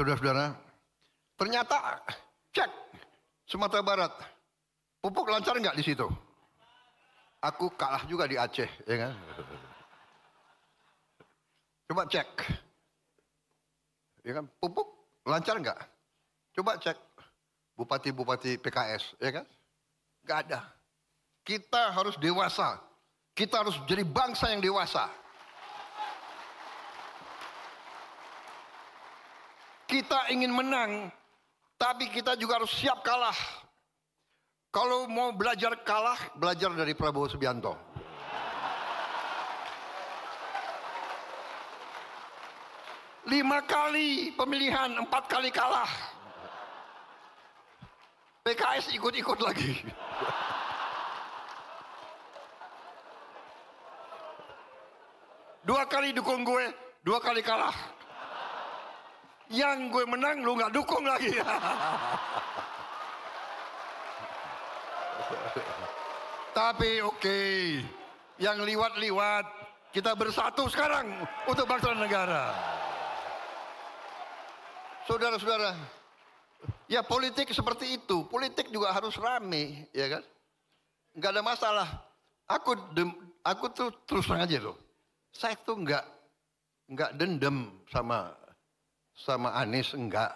Saudara-saudara, ternyata cek Sumatera Barat, pupuk lancar nggak di situ? Aku kalah juga di Aceh, ya kan? Coba cek, ya kan? Pupuk lancar nggak? Coba cek bupati-bupati PKS, ya kan? Nggak ada. Kita harus dewasa, kita harus jadi bangsa yang dewasa. Kita ingin menang, tapi kita juga harus siap kalah. Kalau mau belajar kalah, belajar dari Prabowo Subianto. Lima kali pemilihan, 4 kali kalah. PKS ikut-ikut lagi. Dua kali dukung gue, 2 kali kalah. Yang gue menang, lu nggak dukung lagi. Tapi oke, yang liwat-liwat, kita bersatu sekarang untuk bangsa dan negara. Saudara-saudara, ya politik seperti itu, politik juga harus rame, ya kan? Nggak ada masalah. Aku tuh terus terang aja loh, saya tuh nggak dendam sama Anies, enggak.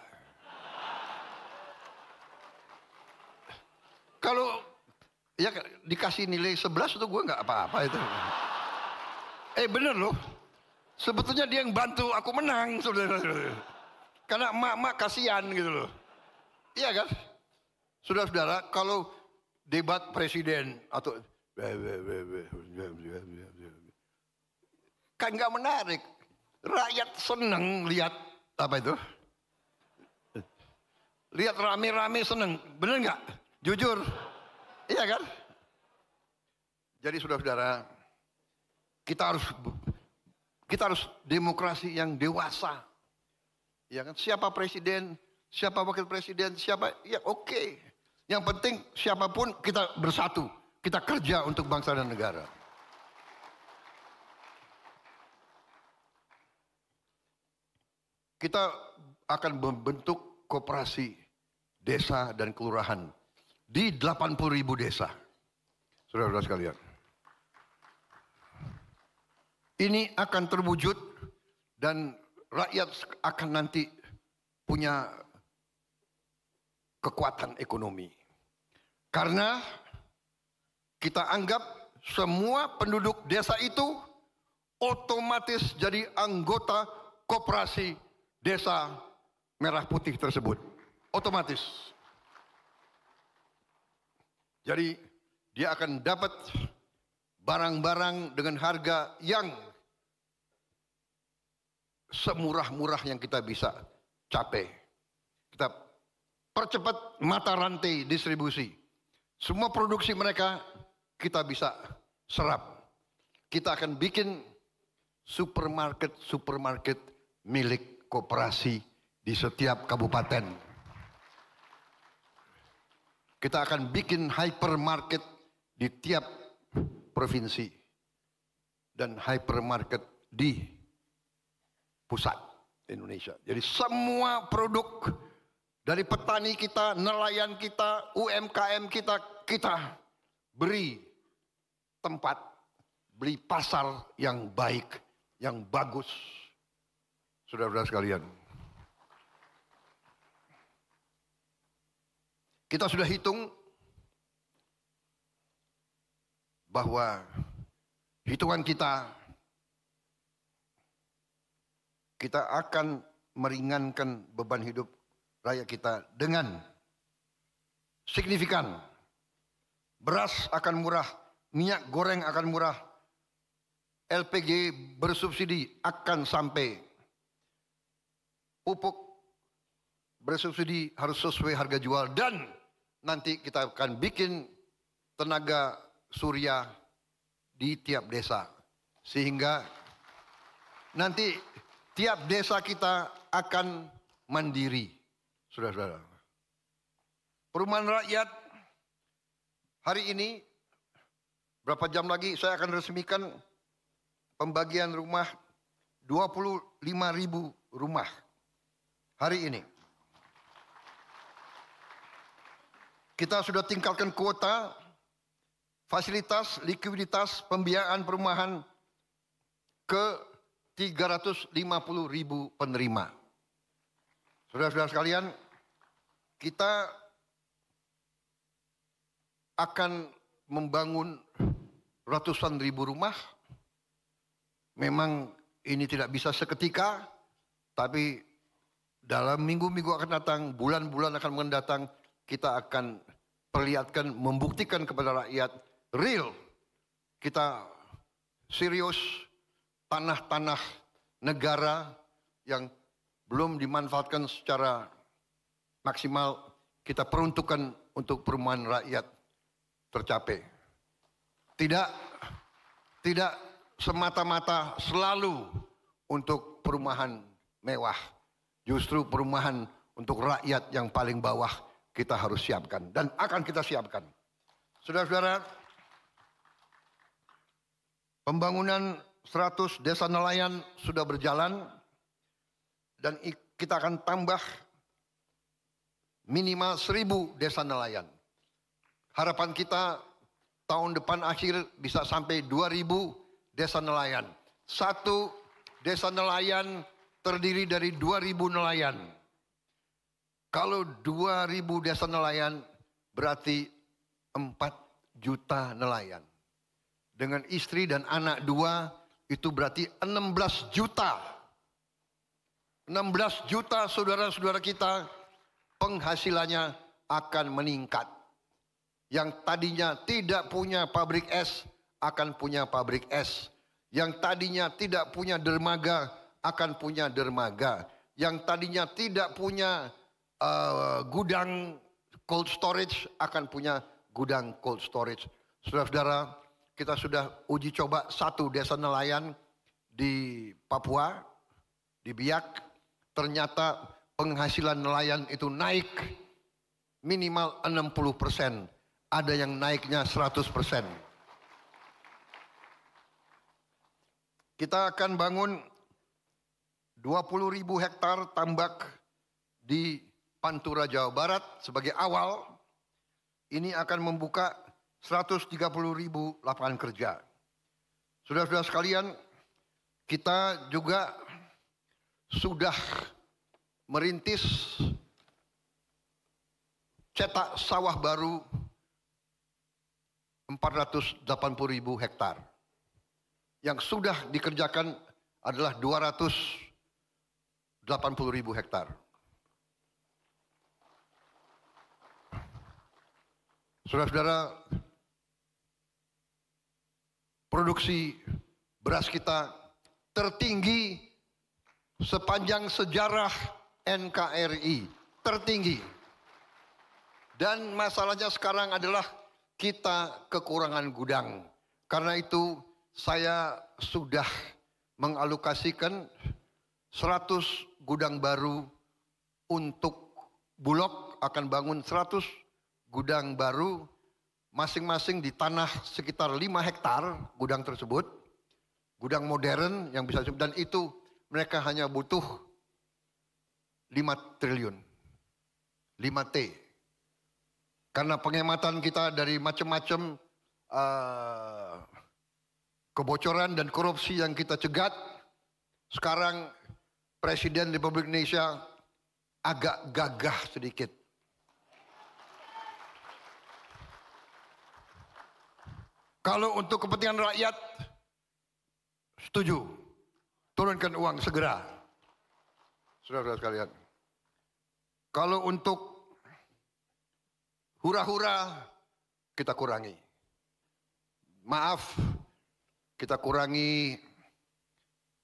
Kalau ya dikasih nilai 11 itu gue nggak apa-apa itu. Bener loh, sebetulnya dia yang bantu aku menang, saudara. Karena emak-emak kasihan gitu loh. Iya kan? Saudara-saudara, kalau debat presiden atau kan nggak menarik. Rakyat seneng lihat apa itu? Lihat rame-rame seneng, bener nggak? Jujur, iya kan? Jadi saudara-saudara, kita harus demokrasi yang dewasa, ya kan? Siapa presiden, siapa wakil presiden, siapa, ya oke. Yang penting siapapun kita bersatu, kita kerja untuk bangsa dan negara. Kita akan membentuk koperasi desa dan kelurahan di 80.000 desa. Saudara-saudara sekalian. Ini akan terwujud dan rakyat akan nanti punya kekuatan ekonomi. Karena kita anggap semua penduduk desa itu otomatis jadi anggota koperasi desa merah putih tersebut. Otomatis. Jadi dia akan dapat barang-barang dengan harga yang semurah-murah yang kita bisa capai. Kita percepat mata rantai distribusi. Semua produksi mereka kita bisa serap. Kita akan bikin supermarket milik koperasi di setiap kabupaten. Kita akan bikin hypermarket di tiap provinsi dan hypermarket di pusat Indonesia. Jadi semua produk dari petani kita, nelayan kita, UMKM kita beri tempat, beli pasar yang baik, yang bagus. Saudara-saudara sekalian, kita sudah hitung bahwa hitungan kita akan meringankan beban hidup rakyat kita dengan signifikan. Beras akan murah, minyak goreng akan murah, LPG bersubsidi akan sampai, pupuk bersubsidi harus sesuai harga jual, dan nanti kita akan bikin tenaga surya di tiap desa. Sehingga nanti tiap desa kita akan mandiri. Saudara-saudara. Perumahan rakyat hari ini, berapa jam lagi saya akan resmikan pembagian rumah 25.000 rumah hari ini. Kita sudah tingkatkan kuota, fasilitas, likuiditas, pembiayaan perumahan ke 350.000 penerima. Saudara-saudara sekalian, kita akan membangun ratusan ribu rumah. Memang ini tidak bisa seketika, tapi dalam minggu-minggu akan datang, bulan-bulan akan mendatang, kita akan perlihatkan, membuktikan kepada rakyat real. Kita serius, tanah-tanah negara yang belum dimanfaatkan secara maksimal, kita peruntukkan untuk perumahan rakyat tercapai. Tidak semata-mata selalu untuk perumahan mewah. Justru perumahan untuk rakyat yang paling bawah kita harus siapkan dan akan kita siapkan. Saudara-saudara, pembangunan 100 desa nelayan sudah berjalan dan kita akan tambah minimal 1.000 desa nelayan. Harapan kita tahun depan akhir bisa sampai 2.000 desa nelayan. Satu desa nelayan terdiri dari 2.000 nelayan. Kalau 2.000 desa nelayan berarti 4 juta nelayan. Dengan istri dan anak 2 itu berarti 16 juta. 16 juta saudara-saudara kita penghasilannya akan meningkat. Yang tadinya tidak punya pabrik es akan punya pabrik es. Yang tadinya tidak punya dermaga akan punya dermaga. Yang tadinya tidak punya gudang cold storage akan punya gudang cold storage. Saudara-saudara, kita sudah uji coba 1 desa nelayan di Papua, di Biak. Ternyata penghasilan nelayan itu naik minimal 60%. Ada yang naiknya 100%. Kita akan bangun 20.000 hektar tambak di Pantura, Jawa Barat sebagai awal. Ini akan membuka 130.000 lapangan kerja. Saudara-saudara sekalian, kita juga sudah merintis cetak sawah baru 480.000 hektar. Yang sudah dikerjakan adalah 280.000 hektar. Saudara-saudara, produksi beras kita tertinggi sepanjang sejarah NKRI. Tertinggi. Dan masalahnya sekarang adalah kita kekurangan gudang. Karena itu saya sudah mengalokasikan 100 gudang baru untuk Bulog, akan bangun 100 gudang baru masing-masing di tanah sekitar 5 hektar gudang tersebut. Gudang modern yang bisa, dan itu mereka hanya butuh 5 triliun. 5T. Karena penghematan kita dari macam-macam kebocoran dan korupsi yang kita cegat, sekarang Presiden Republik Indonesia agak gagah sedikit. Kalau untuk kepentingan rakyat, setuju. Turunkan uang segera. Saudara-saudara sekalian. Kalau untuk hura-hura, kita kurangi. Maaf, kita kurangi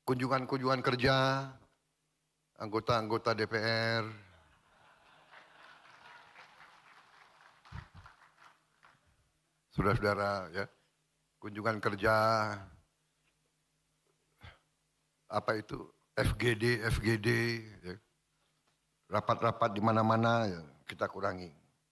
kunjungan-kunjungan kerja, anggota-anggota DPR. Saudara-saudara, ya, kunjungan kerja, apa itu, FGD, ya, rapat-rapat di mana-mana, ya, kita kurangi.